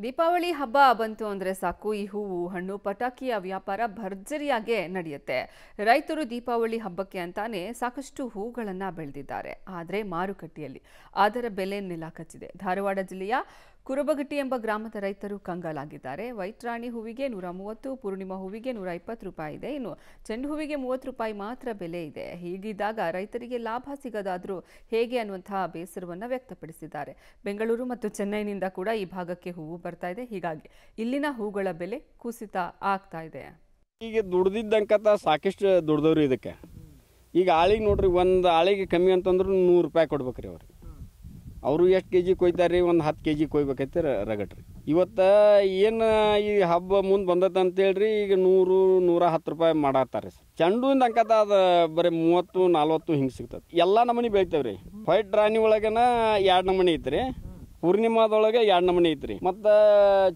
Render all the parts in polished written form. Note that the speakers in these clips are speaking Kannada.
ದೀಪಾವಳಿ ಹಬ್ಬ ಬಂತು ಅಂದ್ರೆ ಸಾಕು ಈ ಹೂವು ಹಣ್ಣು ಪಟಾಕಿಯ ವ್ಯಾಪಾರ ಭರ್ಜರಿಯಾಗೆ ನಡೆಯುತ್ತೆ. ರೈತರು ದೀಪಾವಳಿ ಹಬ್ಬಕ್ಕೆ ಅಂತಾನೆ ಸಾಕಷ್ಟು ಹೂಗಳನ್ನ ಬೆಳೆದಿದ್ದಾರೆ. ಆದರೆ ಮಾರುಕಟ್ಟೆಯಲ್ಲಿ ಅದರ ಬೆಲೆ ನೆಲಕಚ್ಚಿದೆ. ಧಾರವಾಡ ಜಿಲ್ಲೆಯ ಕುರುಬಗಟ್ಟಿ ಎಂಬ ಗ್ರಾಮದ ರೈತರು ಕಂಗಾಲಾಗಿದ್ದಾರೆ. ವೈಟ್ ರಾಣಿ ಹೂವಿಗೆ 130, ಪೂರ್ಣಿಮಾ ಹೂವಿಗೆ 120 ರೂಪಾಯಿ ಇದೆ. ಇನ್ನು ಚೆಂಡು ಹೂವಿಗೆ 30 ರೂಪಾಯಿ ಮಾತ್ರ ಬೆಲೆ ಇದೆ. ಹೀಗಿದ್ದಾಗ ರೈತರಿಗೆ ಲಾಭ ಸಿಗದಾದ್ರೂ ಹೇಗೆ ಅನ್ನುವಂತಹ ಬೇಸರವನ್ನ ವ್ಯಕ್ತಪಡಿಸಿದ್ದಾರೆ. ಬೆಂಗಳೂರು ಮತ್ತು ಚೆನ್ನೈನಿಂದ ಕೂಡ ಈ ಭಾಗಕ್ಕೆ ಹೂವು ಬರ್ತಾ ಇದೆ. ಹೀಗಾಗಿ ಇಲ್ಲಿನ ಹೂಗಳ ಬೆಲೆ ಕುಸಿತ ಆಗ್ತಾ ಇದೆ. ಈಗ ದುಡ್ದಿದ್ದಂಕತ ಸಾಕಷ್ಟು ದುಡ್ದವ್ರಿ ಇದಕ್ಕೆ. ಈಗ ಆಳಿಗೆ ನೋಡ್ರಿ, ಒಂದು ಆಳಿಗೆ ಕಮ್ಮಿ ಅಂತಂದ್ರೆ 100 ರೂಪಾಯಿ ಕೊಡ್ಬೇಕ್ರಿ ಅವ್ರಿಗೆ. ಅವರು ಎಷ್ಟು ಕೆ ಜಿ ಕೊಯ್ತಾರೆ, ಒಂದು 10 ಕೆ ಜಿ ಕೊಯ್ಬೇಕೈತೆ ರಗಟ್ರಿ. ಇವತ್ತು ಏನು ಈ ಹಬ್ಬ ಮುಂದೆ ಬಂದೈತೆ ಅಂತೇಳ್ರಿ, ಈಗ 100-110 ರೂಪಾಯಿ ಮಾಡತ್ತಾರೆ ಸರ್. ಚೆಂಡುವಿಂದ ಅಂಕತ ಅದು ಬರೀ 30-40 ಹಿಂಗೆ ಸಿಗ್ತದೆ. ಎಲ್ಲ ನಮೂನಿ ಬೆಳಿತೇವ್ರಿ. ವೈಟ್ ರಾಣಿ ಒಳಗನ 2 ನಮೂನಿ ಐತ್ರಿ, ಪೂರ್ಣಿಮಾದೊಳಗೆ 2 ನಮೂನಿ ಐತ್ರಿ, ಮತ್ತು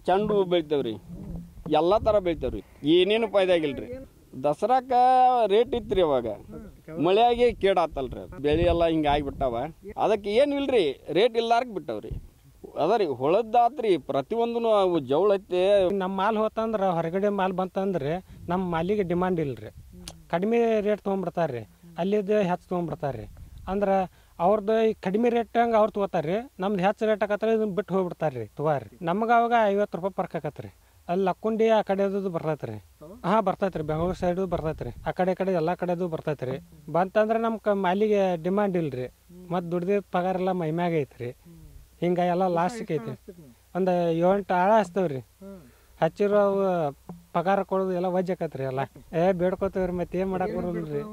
ಚೆಂಡು ಬೆಳಿತೇವ್ರಿ. ಎಲ್ಲ ಥರ ಬೆಳಿತೇವ್ರಿ. ಏನೇನು ಫಾಯ್ದಾಗಿಲ್ರಿ. ದಸರಾಕ ರೇಟ್ ಇತ್ರಿ, ಅವಾಗ ಮಳೆಯಾಗಿ ಕೇಡಾತಲ್ರಿ, ಬೆಳೆ ಎಲ್ಲ ಹಿಂಗೆ ಆಗಿಬಿಟ್ಟಾವ. ಅದಕ್ಕೆ ಏನು ಇಲ್ರಿ, ರೇಟ್ ಇಲ್ಲಾರ್ಕ್ ಬಿಟ್ಟವ್ರಿ. ಅದ ರೀ ಹೊಳದ್ದಾತ್ರಿ, ಪ್ರತಿಯೊಂದು ಜವಳ ಐತಿ. ನಮ್ಮ ಮಾಲ್ ಹೋತಂದ್ರೆ ಹೊರಗಡೆ ಮಾಲ್ ಬಂತಂದ್ರೆ ನಮ್ಮ ಮಾಲಿಗೆ ಡಿಮಾಂಡ್ ಇಲ್ರಿ. ಕಡಿಮೆ ರೇಟ್ ತೊಗೊಂಡ್ಬಿಡ್ತಾರ್ರಿ, ಅಲ್ಲಿದ್ದು ಹೆಚ್ಚು ತೊಗೊಂಡ್ಬಿಡ್ತಾರ್ರಿ. ಅಂದ್ರೆ ಅವ್ರದ್ದು ಕಡಿಮೆ ರೇಟ್ ಹಂಗೆ ಅವ್ರು ತೊಗೋತಾರ್ರಿ, ನಮ್ದು ಹೆಚ್ಚು ರೇಟ್ ಆಕತ್ರಿ, ಇದನ್ನ ಬಿಟ್ಟು ಹೋಗ್ಬಿಡ್ತಾರ್ರಿ ತೊಗೋರಿ. ನಮ್ಗೆ ಅವಾಗ 50 ರೂಪಾಯಿ ಪರ್ಕ್ ಆಕತ್ರಿ. ಅಲ್ಲಿ ಲಕ್ಕುಂಡಿ ಆ ಕಡೆದು ಬರ್ತೈತ್ರಿ. ಹಾಂ ಬರ್ತೈತ್ರಿ, ಬೆಂಗಳೂರು ಸೈಡು ಬರ್ತೈತ್ರಿ, ಆ ಕಡೆ ಎಲ್ಲ ಕಡೆದು ಬರ್ತೈತ್ರಿ. ಬಂತಂದ್ರೆ ನಮ್ಮ ಮಾಲಿಗೆ ಡಿಮಾಂಡ್ ಇಲ್ರಿ, ಮತ್ತು ದುಡ್ದಿದ್ದ ಪಗಾರ ಎಲ್ಲ ಮೈಮ್ಯಾಗ ಐತ್ರಿ. ಹಿಂಗೆ ಎಲ್ಲ ಲಾಸ್ಟಿಗೆ ಐತಿ. ಒಂದು 7-8 ಆಳ ಹಚ್ತೇವ್ರಿ. ಹಚ್ಚಿರೋ ಅವು ಪಗಾರ ಕೊಡೋದು ಎಲ್ಲ ವಜ್ಜ ಆಕತ್ರಿ. ಎಲ್ಲ ಬೇಡ್ಕೋತೇವ್ರಿ, ಮತ್ತೆ ಏನು ಮಾಡಕ್ಕೆ ಬರೋದಿಲ್ರಿ.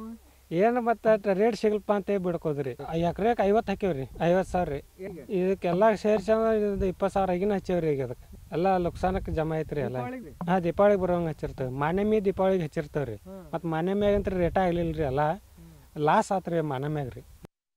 ಏನು ಮತ್ತೆ ರೇಟ್ ಸಿಗಲ್ಪ ಅಂತ ಬಿಡ್ಕೋದ್ರಿ. ಎಕರೆಗೆ 50 ಹಾಕ್ಯವ್ರಿ, 50 ಸಾವಿರ ರೀ. ಇದಕ್ಕೆಲ್ಲ ಸೇರಿಸಿ 20 ಸಾವಿರ ಆಗಿನ ಹಚ್ಚೇವ್ರಿ. ಈಗ ಅದಕ್ಕೆ ಎಲ್ಲ ಲುಕ್ಸಾನಕ್ಕೆ ಜಮಾ ಐತ್ರಿ ಎಲ್ಲ. ಹಾಂ, ದೀಪಾವಳಿಗೆ ಬರೋಂಗೆ ಹಚ್ಚಿರ್ತೇವೆ. ಮಾನ್ಯಮಿ ದೀಪಾವಳಿಗೆ ಹಚ್ಚಿರ್ತೇವ್ರಿ. ಮತ್ತು ಮಾನ್ಯಮ್ಯಾಗ ಅಂತ ರೇಟ ಆಗ್ಲಿಲ್ಲ ರೀ, ಎಲ್ಲ ಲಾಸ್ ಆತ್ರಿ ಮಾನ್ಯಮ್ಯಾಗ ರೀ.